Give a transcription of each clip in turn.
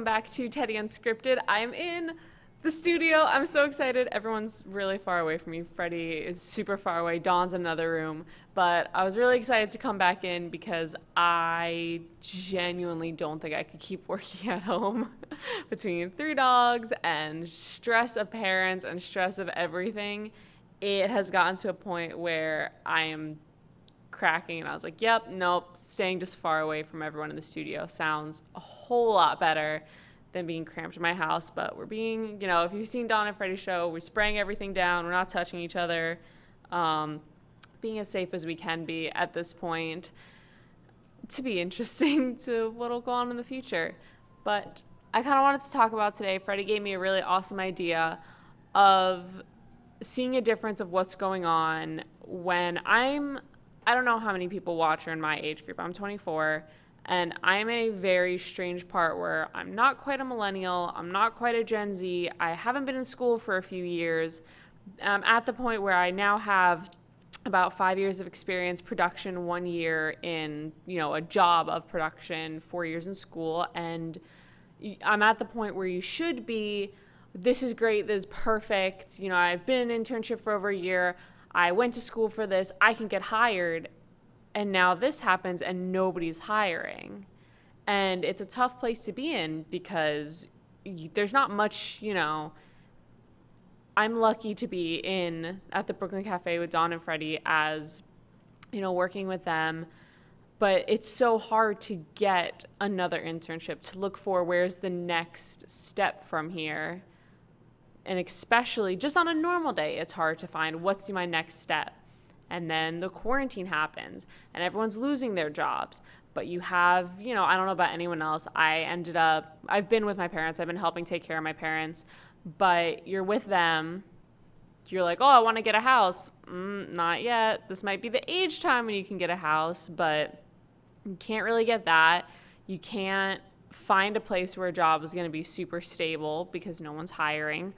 welcome back to Teddy Unscripted. I'm in the studio. I'm so excited. Everyone's really far away from me. Freddie is super far away. Dawn's in another room. But I was really excited to come back in because I genuinely don't think I could keep working at home between 3 dogs and stress of parents and stress of everything. It has gotten to a point where I am cracking, and I was like, yep, nope, staying just far away from everyone in the studio sounds a whole lot better than being cramped in my house. But we're being, if you've seen Dawn and Freddie's show, we're spraying everything down, we're not touching each other, being as safe as we can be at this point, to be interesting to what'll go on in the future. But I kind of wanted to talk about today, Freddie gave me a really awesome idea of seeing a difference of what's going on when I don't know how many people watch are in my age group. I'm 24, and I'm in a very strange part where I'm not quite a millennial. I'm not quite a Gen Z. I haven't been in school for a few years. I'm at the point where I now have about 5 years of experience, production, 1 year in, a job of production, 4 years in school, and I'm at the point where you should be, this is great, this is perfect. I've been in an internship for over a year. I went to school for this, I can get hired, and now this happens and nobody's hiring. And it's a tough place to be in because there's not much, I'm lucky to be at the Brooklyn Cafe with Dawn and Freddie as, working with them. But it's so hard to get another internship, to look for where's the next step from here. And especially just on a normal day, it's hard to find what's my next step. And then the quarantine happens and everyone's losing their jobs. But you have, I don't know about anyone else. I've been with my parents. I've been helping take care of my parents. But you're with them. You're like, oh, I want to get a house. Not yet. This might be the age time when you can get a house, but you can't really get that. You can't find a place where a job is going to be super stable because no one's hiring.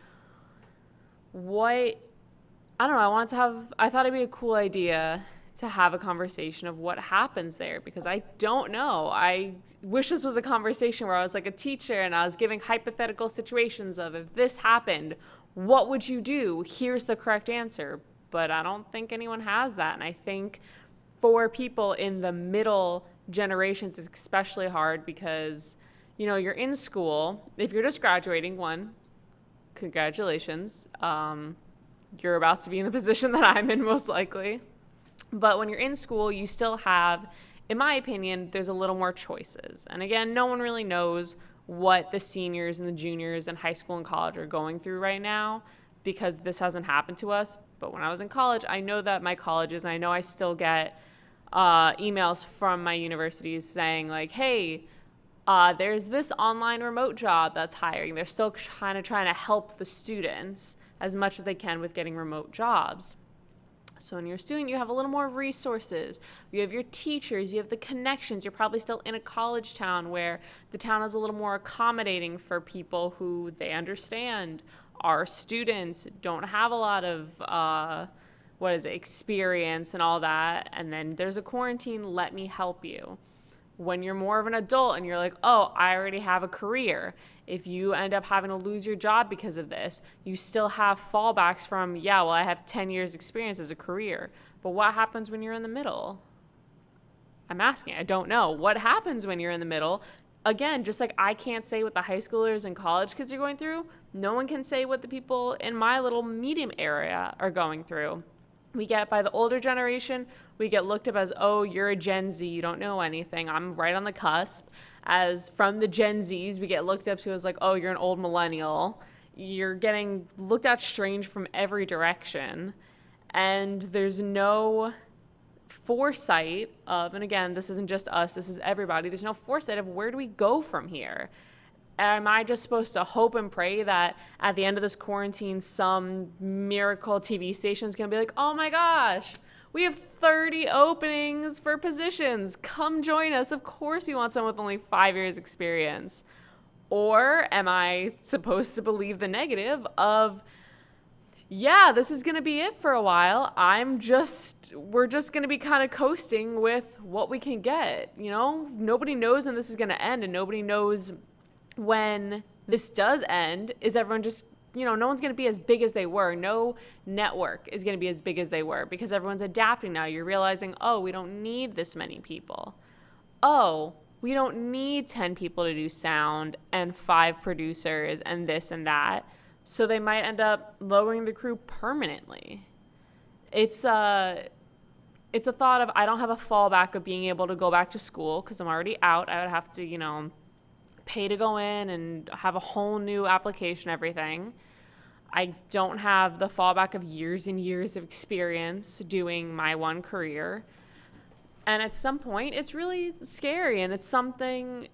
I don't know, I thought it'd be a cool idea to have a conversation of what happens there because I don't know. I wish this was a conversation where I was like a teacher and I was giving hypothetical situations of if this happened, what would you do? Here's the correct answer. But I don't think anyone has that. And I think for people in the middle generations, it's especially hard because, you're in school. If you're just graduating, congratulations. You're about to be in the position that I'm in, most likely. But when you're in school, you still have, in my opinion, there's a little more choices. And again, no one really knows what the seniors and the juniors in high school and college are going through right now because this hasn't happened to us. But when I was in college, I know that my colleges, and I know I still get emails from my universities saying like, hey, there's this online remote job that's hiring. They're still kind of trying to help the students as much as they can with getting remote jobs. So when you're a student, you have a little more resources. You have your teachers, you have the connections. You're probably still in a college town where the town is a little more accommodating for people who they understand are students, don't have a lot of experience and all that. And then there's a quarantine, let me help you. When you're more of an adult and you're like, oh, I already have a career. If you end up having to lose your job because of this, you still have fallbacks from, I have 10 years experience as a career. But what happens when you're in the middle? I'm asking, I don't know. What happens when you're in the middle? Again, just like I can't say what the high schoolers and college kids are going through, no one can say what the people in my little medium area are going through. By the older generation, we get looked up as, oh, you're a Gen Z, you don't know anything. I'm right on the cusp. As from the Gen Zs, we get looked up to as like, oh, you're an old millennial. You're getting looked at strange from every direction. And there's no foresight of, and again, this isn't just us, this is everybody, there's no foresight of where do we go from here? Am I just supposed to hope and pray that at the end of this quarantine, some miracle TV station is going to be like, oh my gosh, we have 30 openings for positions. Come join us. Of course we want someone with only 5 years experience. Or am I supposed to believe the negative of, this is going to be it for a while. We're just going to be kind of coasting with what we can get. Nobody knows when this is going to end, and nobody knows when this does end is everyone just, no one's going to be as big as they were. No network is going to be as big as they were because everyone's adapting now. You're realizing, oh, we don't need this many people. Oh, we don't need 10 people to do sound and 5 producers and this and that. So they might end up lowering the crew permanently. It's a thought of, I don't have a fallback of being able to go back to school because I'm already out. I would have to, pay to go in and have a whole new application, everything. I don't have the fallback of years and years of experience doing my one career. And at some point, it's really scary, and it's something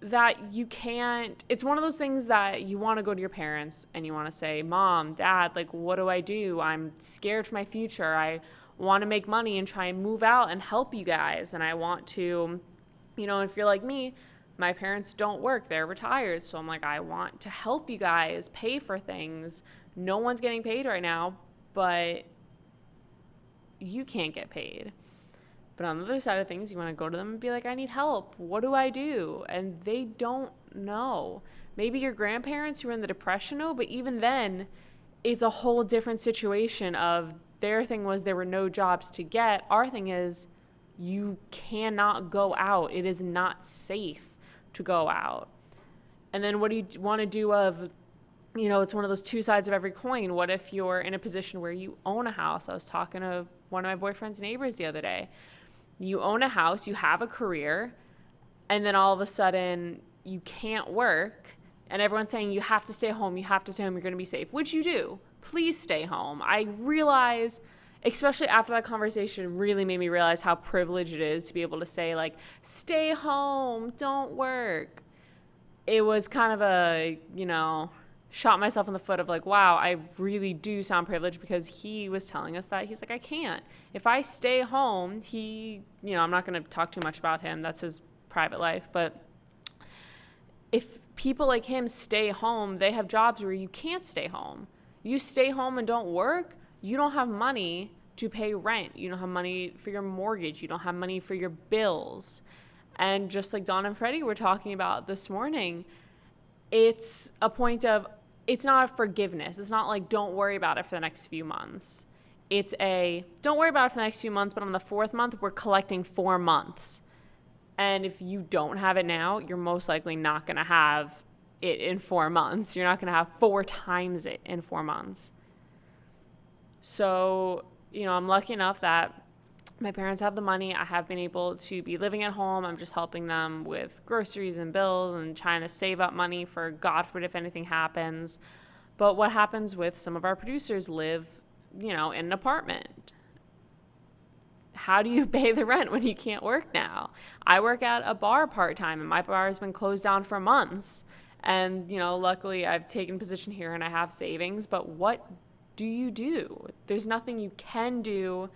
that you can't, it's one of those things that you want to go to your parents and you want to say, Mom, Dad, like, what do I do? I'm scared for my future. I want to make money and try and move out and help you guys. And I want to, if you're like me, my parents don't work, they're retired. So I'm like, I want to help you guys pay for things. No one's getting paid right now, but you can't get paid. But on the other side of things, you want to go to them and be like, I need help. What do I do? And they don't know. Maybe your grandparents who were in the Depression know, but even then, it's a whole different situation of their thing was there were no jobs to get. Our thing is you cannot go out. It is not safe to go out. And then what do you want to do of, it's one of those two sides of every coin. What if you're in a position where you own a house? I was talking to one of my boyfriend's neighbors the other day. You own a house, you have a career, and then all of a sudden you can't work, and everyone's saying you have to stay home, you're going to be safe, which you do. Please stay home. I realize, especially after that conversation, really made me realize how privileged it is to be able to say, like, stay home, don't work. It was kind of a, shot myself in the foot of like, wow, I really do sound privileged because he was telling us that. He's like, I can't. If I stay home, I'm not going to talk too much about him. That's his private life. But if people like him stay home, they have jobs where you can't stay home. You stay home and don't work, you don't have money to pay rent. You don't have money for your mortgage. You don't have money for your bills. And just like Dawn and Freddie were talking about this morning, it's a point of, it's not a forgiveness. It's not like, don't worry about it for the next few months. It's don't worry about it for the next few months, but on the 4th month, we're collecting 4 months. And if you don't have it now, you're most likely not going to have it in 4 months. You're not going to have 4 times it in 4 months. So, I'm lucky enough that my parents have the money. I have been able to be living at home. I'm just helping them with groceries and bills and trying to save up money for God forbid if anything happens. But what happens with some of our producers live, in an apartment? How do you pay the rent when you can't work now? I work at a bar part-time, and my bar has been closed down for months. And, luckily I've taken position here and I have savings. But what do you do? There's nothing you can do.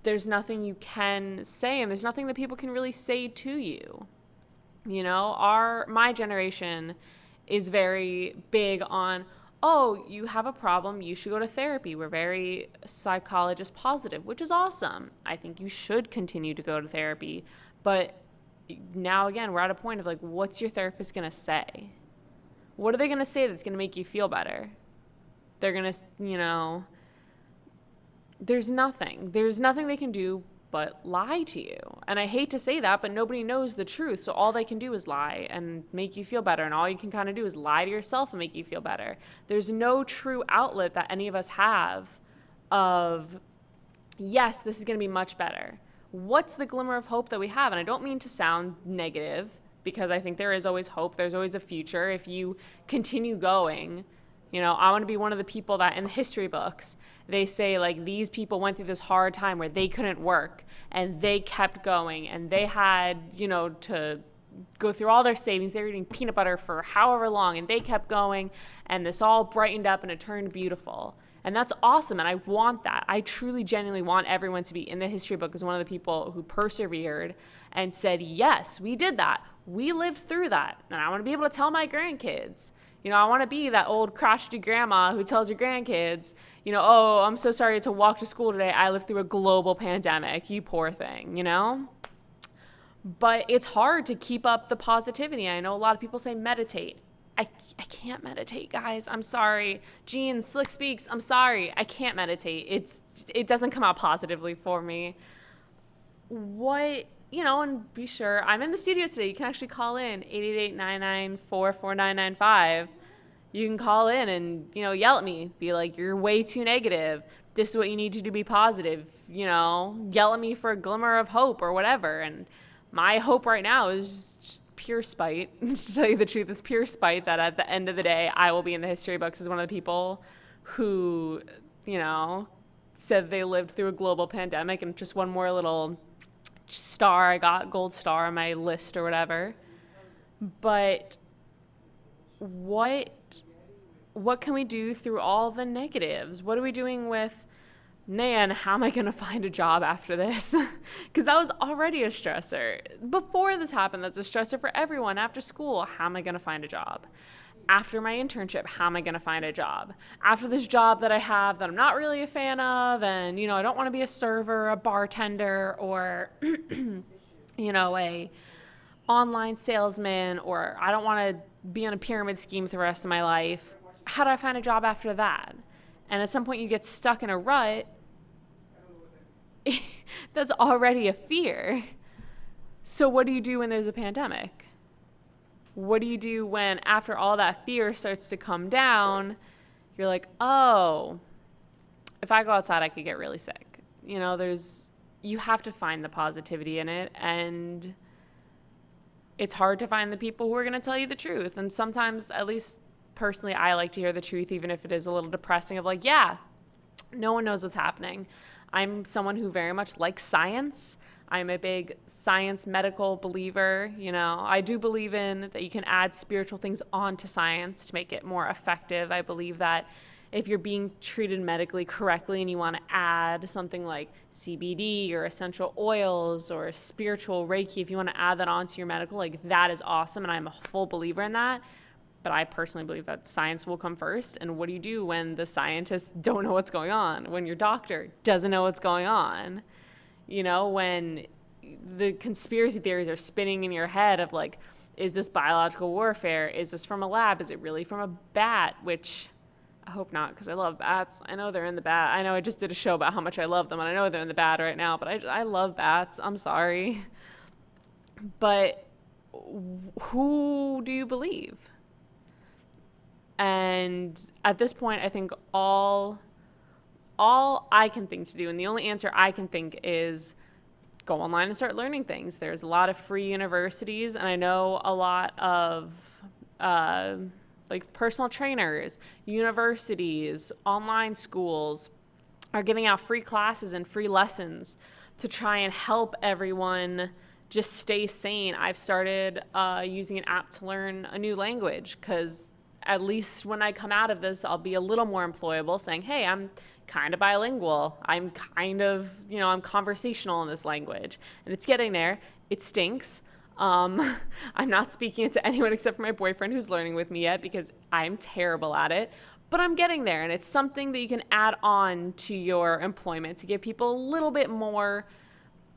There's nothing you can say, and there's nothing that people can really say to you. My generation is very big on, oh, you have a problem, you should go to therapy. We're very psychologist positive, which is awesome. I think you should continue to go to therapy. But now, again, we're at a point of like, what's your therapist going to say? What are they going to say that's going to make you feel better? They're going to, there's nothing they can do but lie to you. And I hate to say that, but nobody knows the truth. So all they can do is lie and make you feel better. And all you can kind of do is lie to yourself and make you feel better. There's no true outlet that any of us have of, yes, this is going to be much better. What's the glimmer of hope that we have? And I don't mean to sound negative, because I think there is always hope. There's always a future. If you continue going, I want to be one of the people that in the history books, they say like these people went through this hard time where they couldn't work and they kept going and they had, to go through all their savings. They were eating peanut butter for however long and they kept going and this all brightened up and it turned beautiful. And that's awesome. And I want that. I truly, genuinely want everyone to be in the history book as one of the people who persevered and said, yes, we did that. We lived through that. And I want to be able to tell my grandkids. I want to be that old crotchety grandma who tells your grandkids, oh, I'm so sorry to walk to school today. I lived through a global pandemic. You poor thing, But it's hard to keep up the positivity. I know a lot of people say meditate. I can't meditate, guys. I'm sorry. Jean, Slick Speaks, I'm sorry. I can't meditate. It doesn't come out positively for me. And be sure, I'm in the studio today. You can actually call in 888-994-4995. You can call in and, yell at me. Be like, you're way too negative. This is what you need to do to be positive. Yell at me for a glimmer of hope or whatever. And my hope right now is just pure spite. To tell you the truth, it's pure spite that at the end of the day, I will be in the history books as one of the people who, said they lived through a global pandemic, and just one more little star I got, gold star on my list or whatever. But what can we do through all the negatives? What are we doing with, man, how am I going to find a job after this? Because that was already a stressor. Before this happened, that's a stressor for everyone. After school, how am I going to find a job? After my internship, how am I going to find a job? After this job that I have that I'm not really a fan of, and, I don't want to be a server, a bartender, or, a online salesman, or I don't want to be on a pyramid scheme for the rest of my life. How do I find a job after that? And at some point you get stuck in a rut. That's already a fear. So what do you do when there's a pandemic? What do you do when, after all that fear starts to come down, you're like, oh, if I go outside, I could get really sick. You have to find the positivity in it. And it's hard to find the people who are going to tell you the truth. And sometimes, at least personally, I like to hear the truth, even if it is a little depressing, of like, yeah, no one knows what's happening. I'm someone who very much likes science. I'm a big science medical believer. I do believe in that you can add spiritual things onto science to make it more effective. I believe that if you're being treated medically correctly and you want to add something like CBD or essential oils or spiritual Reiki, if you want to add that onto your medical, like, that is awesome. And I'm a full believer in that. But I personally believe that science will come first. And what do you do when the scientists don't know what's going on? When your doctor doesn't know what's going on? When the conspiracy theories are spinning in your head of like, is this biological warfare? Is this from a lab? Is it really from a bat? Which I hope not, because I love bats. I know they're in the bat. I know I just did a show about how much I love them, and I know they're in the bat right now, but I love bats. I'm sorry. But who do you believe? And at this point, I think all I can think to do, and the only answer I can think, is go online and start learning things. There's a lot of free universities, and I know a lot of personal trainers, universities, online schools are giving out free classes and free lessons to try and help everyone just stay sane. I've started using an app to learn a new language, because at least when I come out of this, I'll be a little more employable, saying, hey, I'm kind of bilingual. I'm kind of, I'm conversational in this language. And it's getting there. It stinks. I'm not speaking it to anyone except for my boyfriend, who's learning with me yet, because I'm terrible at it. But I'm getting there, and it's something that you can add on to your employment to give people a little bit more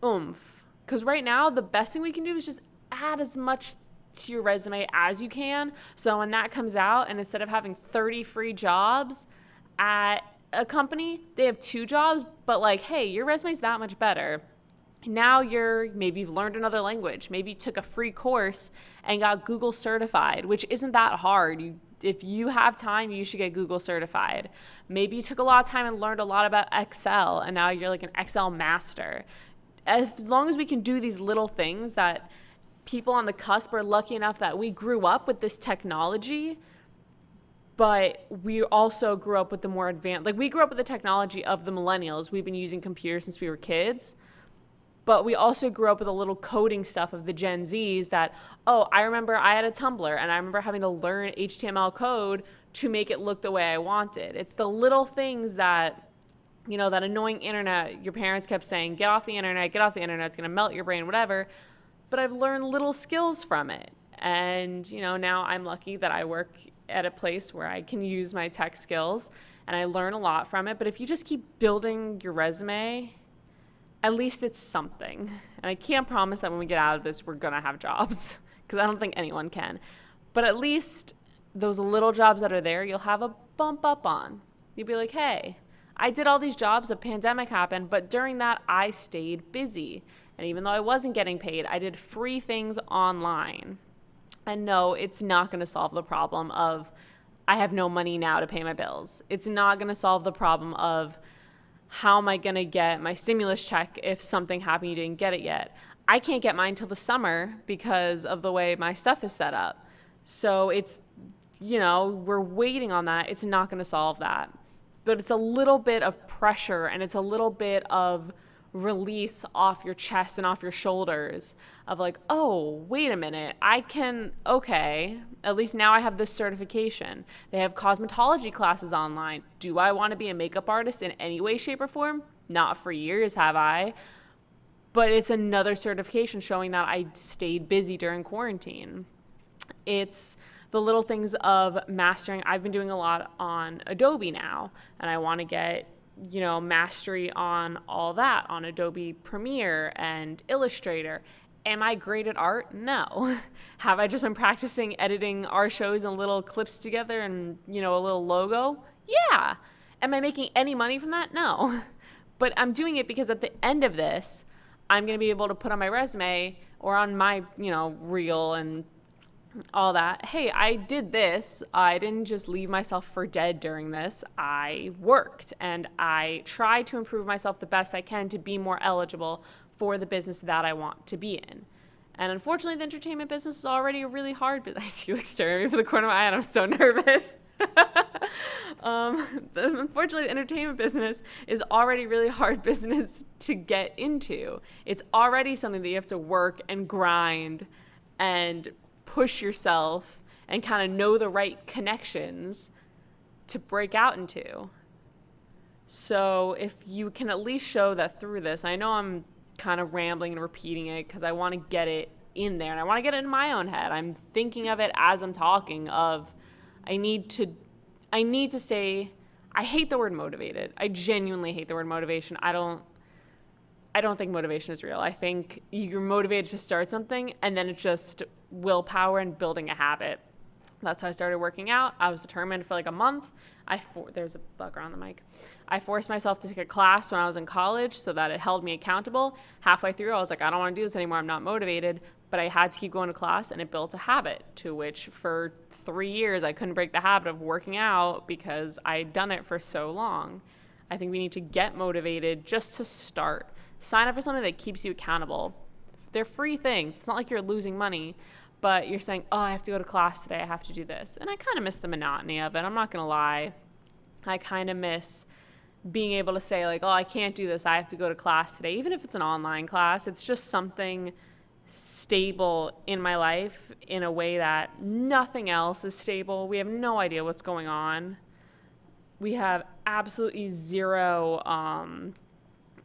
oomph. Because right now, the best thing we can do is just add as much to your resume as you can, so when that comes out, and instead of having 30 free jobs at a company, they have 2 jobs, but like, hey, your resume's that much better. Now maybe you've learned another language. Maybe you took a free course and got Google certified, which isn't that hard. If you have time, you should get Google certified. Maybe you took a lot of time and learned a lot about Excel, and now you're like an Excel master. As long as we can do these little things that people on the cusp are lucky enough that we grew up with this technology, but we also grew up with the more advanced, we grew up with the technology of the millennials. We've been using computers since we were kids, but we also grew up with a little coding stuff of the Gen Zs that, I remember I had a Tumblr, and I remember having to learn HTML code to make it look the way I wanted. It's the little things that, that annoying internet, your parents kept saying, get off the internet, it's going to melt your brain, whatever. But I've learned little skills from it. And, now I'm lucky that I work at a place where I can use my tech skills, and I learn a lot from it. But if you just keep building your resume at least it's something. And I can't promise that when we get out of this, we're going to have jobs, because I don't think anyone can. But at least those little jobs that are there, you'll have a bump up on. You'll be like, hey, I did all these jobs, a pandemic happened, but during that, I stayed busy. And even though I wasn't getting paid, I did free things online. And no, it's not going to solve the problem of I have no money now to pay my bills. It's not going to solve the problem of how am I going to get my stimulus check if something happened you didn't get it yet. I can't get mine till the summer because of the way my stuff is set up. So it's, we're waiting on that. It's not going to solve that. But it's a little bit of pressure, and it's a little bit of release off your chest and off your shoulders of like, oh, wait a minute, okay, at least now I have this certification. They have cosmetology classes online. Do I want to be a makeup artist in any way, shape, or form? Not for years, have I? But it's another certification showing that I stayed busy during quarantine. It's the little things of mastering. I've been doing a lot on Adobe now, and I want to get, mastery on all that, on Adobe Premiere and Illustrator. Am I great at art? No. Have I just been practicing editing our shows and little clips together and, a little logo? Yeah. Am I making any money from that? No. But I'm doing it because at the end of this, I'm going to be able to put on my resume or on my, reel and all that. Hey, I did this. I didn't just leave myself for dead during this. I worked and I tried to improve myself the best I can to be more eligible for the business that I want to be in. And unfortunately, the entertainment business is already a really hard business. I see you staring at me from the corner of my eye and I'm so nervous. Unfortunately, the entertainment business is already a really hard business to get into. It's already something that you have to work and grind and push yourself and kind of know the right connections to break out into. So if you can at least show that through this, I know I'm kind of rambling and repeating it because I want to get it in there and I want to get it in my own head. I'm thinking of it as I'm talking of I need to say, I hate the word motivated. I genuinely hate the word motivation. I don't think motivation is real. I think you're motivated to start something and then it's just willpower and building a habit. That's how I started working out. I was determined for like a month. There's a bugger on the mic. I forced myself to take a class when I was in college so that it held me accountable. Halfway through, I was like, I don't want to do this anymore. I'm not motivated. But I had to keep going to class, and it built a habit to which for 3 years I couldn't break the habit of working out because I'd done it for so long. I think we need to get motivated just to start. Sign up for something that keeps you accountable. They're free things. It's not like you're losing money, but you're saying, oh, I have to go to class today. I have to do this. And I kind of miss the monotony of it. I'm not going to lie. I kind of miss being able to say like, oh, I can't do this. I have to go to class today. Even if it's an online class, it's just something stable in my life in a way that nothing else is stable. We have no idea what's going on. We have absolutely zero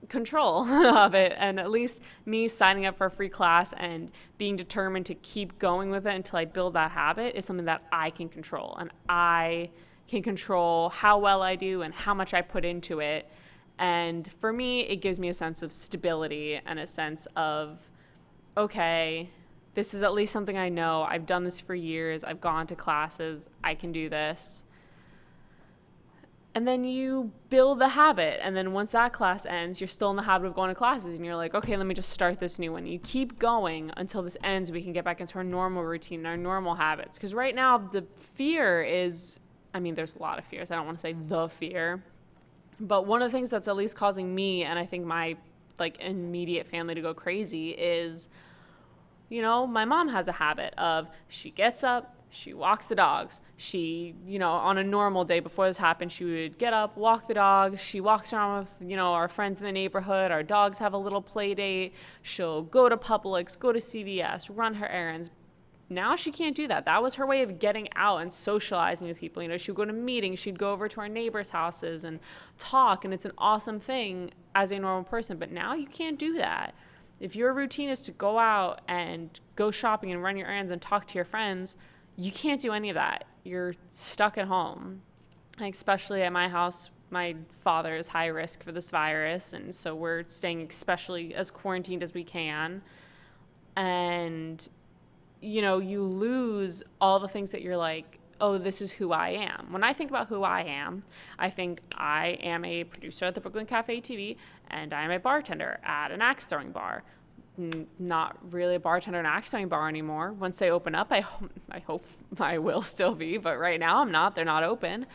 control of it. And at least me signing up for a free class and being determined to keep going with it until I build that habit is something that I can control. And I can control how well I do and how much I put into it. And for me, it gives me a sense of stability and a sense of, okay, this is at least something I know. I've done this for years. I've gone to classes. I can do this. And then you build the habit. And then once that class ends, you're still in the habit of going to classes. And you're like, okay, let me just start this new one. You keep going until this ends. We can get back into our normal routine, our normal habits. Because right now, the fear is, there's a lot of fears. I don't want to say the fear. But one of the things that's at least causing me, and I think my immediate family to go crazy is, my mom has a habit of she gets up, she walks the dogs. She, on a normal day before this happened, she would get up, walk the dog. She walks around with, our friends in the neighborhood. Our dogs have a little play date. She'll go to Publix, go to CVS, run her errands. Now she can't do that. That was her way of getting out and socializing with people. She would go to meetings. She'd go over to our neighbors' houses and talk. And it's an awesome thing as a normal person. But now you can't do that. If your routine is to go out and go shopping and run your errands and talk to your friends, you can't do any of that. You're stuck at home. Especially at my house, my father is high risk for this virus, and so we're staying especially as quarantined as we can. And, you know, you lose all the things that you're like, oh, this is who I am. When I think about who I am, I think I am a producer at the Brooklyn Cafe TV, and I am a bartender at an axe throwing bar. Not really a bartender at an axe throwing bar anymore. Once they open up, I hope I will still be, but right now I'm not. They're not open.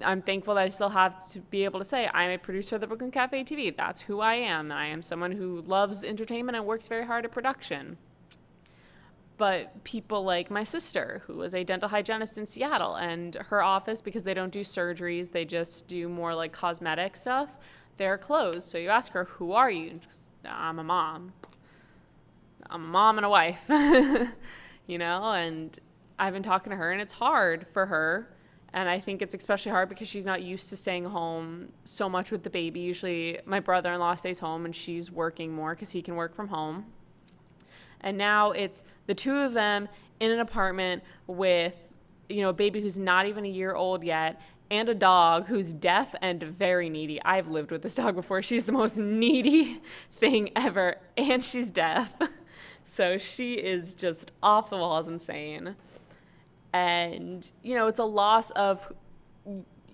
I'm thankful that I still have to be able to say I'm a producer of the Brooklyn Cafe TV. That's who I am. I am someone who loves entertainment and works very hard at production. But people like my sister, who is a dental hygienist in Seattle, and her office, because they don't do surgeries, they just do more like cosmetic stuff, they're closed. So you ask her, who are you? And she's, I'm a mom. I'm a mom and a wife, you know, and I've been talking to her, and it's hard for her. And I think it's especially hard because she's not used to staying home so much with the baby. Usually my brother-in-law stays home and she's working more because he can work from home. And now it's the two of them in an apartment with, you know, a baby who's not even a year old yet, and a dog who's deaf and very needy. I've lived with this dog before. She's the most needy thing ever, and she's deaf. So she is just off the walls insane. And, you know, it's a loss of,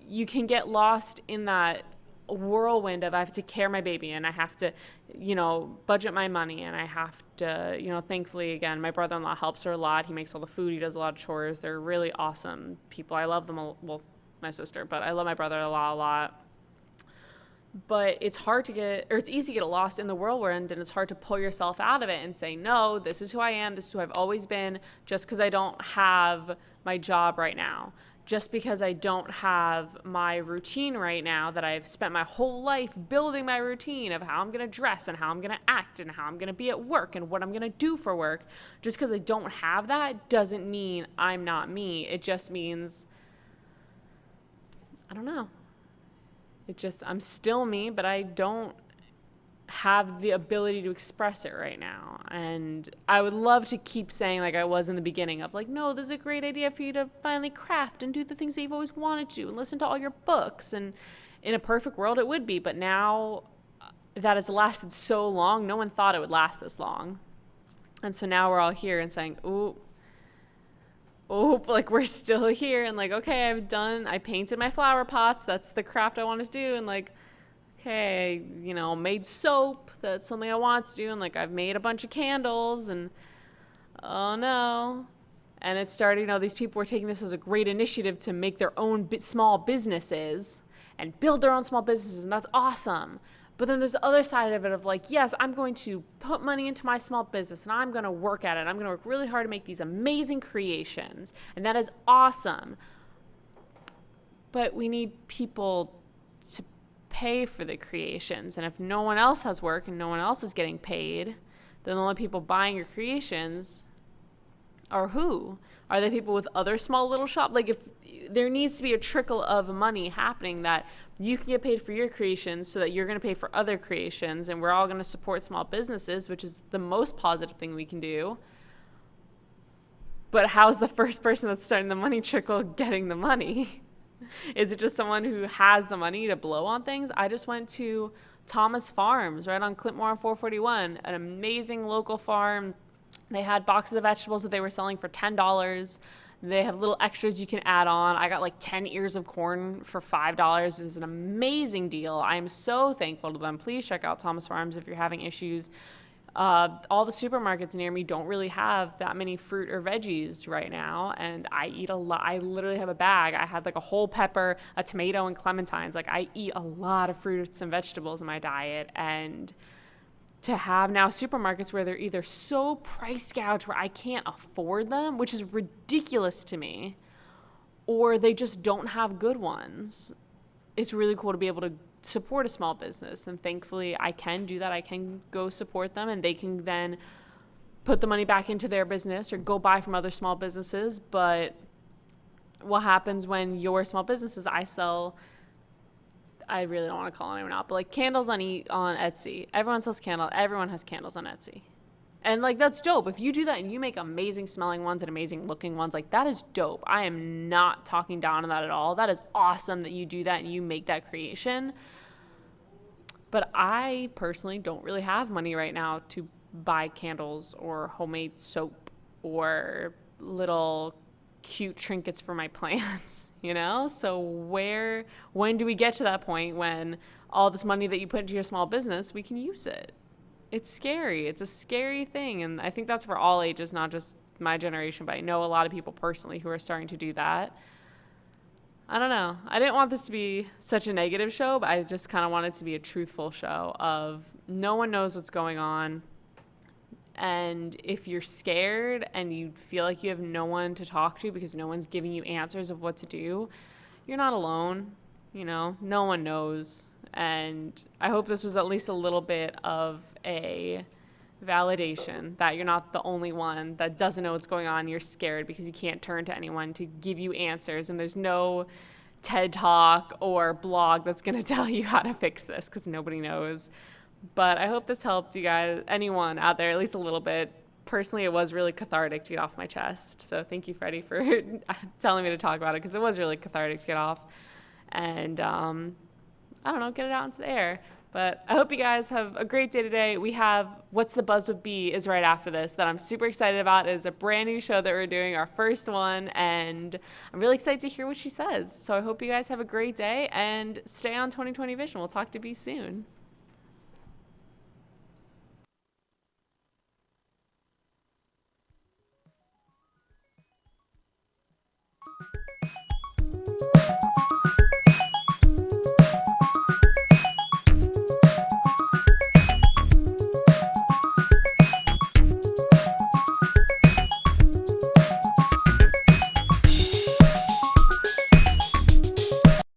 you can get lost in that whirlwind of I have to care my baby, and I have to, you know, budget my money, and I have to, you know, thankfully, again, my brother-in-law helps her a lot. He makes all the food. He does a lot of chores. They're really awesome people. I love them. Well, my sister, but I love my brother-in-law a lot. But it's hard to get, or it's easy to get lost in the whirlwind, and it's hard to pull yourself out of it and say, no, this is who I am. This is who I've always been, just because I don't have my job right now. Just because I don't have my routine right now that I've spent my whole life building my routine of how I'm going to dress and how I'm going to act and how I'm going to be at work and what I'm going to do for work. Just because I don't have that doesn't mean I'm not me. It just means, I don't know. I'm still me, but I don't have the ability to express it right now. And I would love to keep saying, like I was in the beginning, of like, no, this is a great idea for you to finally craft and do the things that you've always wanted to and listen to all your books. And in a perfect world, it would be. But now that it's lasted so long, no one thought it would last this long. And so now we're all here and saying, ooh, like we're still here. And like, okay, I painted my flower pots. That's the craft I wanted to do. And like, okay, you know, made soap. That's something I want to do. And like, I've made a bunch of candles, and oh no. And it started, you know, these people were taking this as a great initiative to make their own small businesses and build their own small businesses. And that's awesome. But then there's the other side of it of like, yes, I'm going to put money into my small business, and I'm going to work at it. I'm going to work really hard to make these amazing creations. And that is awesome. But we need people to pay for the creations. And if no one else has work and no one else is getting paid, then the only people buying your creations are who? Are they people with other small little shops? Like, if there needs to be a trickle of money happening that you can get paid for your creations so that you're going to pay for other creations, and we're all going to support small businesses, which is the most positive thing we can do. But how's the first person that's starting the money trickle getting the money? Is it just someone who has the money to blow on things? I just went to Thomas Farms right on Clintmore on 441, an amazing local farm. They had boxes of vegetables that they were selling for $10. They have little extras you can add on. I got like 10 ears of corn for $5. It's an amazing deal. I'm so thankful to them. Please check out Thomas Farms if you're having issues. All the supermarkets near me don't really have that many fruit or veggies right now, and I eat a lot. I literally have a bag. I had like a whole pepper, a tomato, and clementines. Like, I eat a lot of fruits and vegetables in my diet, and to have now supermarkets where they're either so price gouged where I can't afford them, which is ridiculous to me, or they just don't have good ones. It's really cool to be able to support a small business, and thankfully I can do that. I can go support them, and they can then put the money back into their business or go buy from other small businesses. But what happens when your small businesses, I really don't want to call anyone out, but like candles on Etsy. Everyone sells candles. Everyone has candles on Etsy. And like that's dope. If you do that and you make amazing smelling ones and amazing looking ones, like that is dope. I am not talking down on that at all. That is awesome that you do that and you make that creation. But I personally don't really have money right now to buy candles or homemade soap or little cute trinkets for my plants, you know? So when do we get to that point when all this money that you put into your small business, we can use it? It's scary. It's a scary thing. And I think that's for all ages, not just my generation, but I know a lot of people personally who are starting to do that. I don't know. I didn't want this to be such a negative show, but I just kind of want it to be a truthful show of no one knows what's going on. And if you're scared and you feel like you have no one to talk to because no one's giving you answers of what to do, you're not alone. You know, no one knows. And I hope this was at least a little bit of a validation that you're not the only one that doesn't know what's going on. You're scared because you can't turn to anyone to give you answers. And there's no TED Talk or blog that's going to tell you how to fix this because nobody knows. But I hope this helped you guys, anyone out there, at least a little bit. Personally, it was really cathartic to get off my chest. So thank you, Freddie, for telling me to talk about it because it was really cathartic to get off. And I don't know, get it out into the air. But I hope you guys have a great day today. We have What's the Buzz with B is right after this that I'm super excited about. It is a brand new show that we're doing, our first one, and I'm really excited to hear what she says. So I hope you guys have a great day and stay on 2020 Vision. We'll talk to B soon.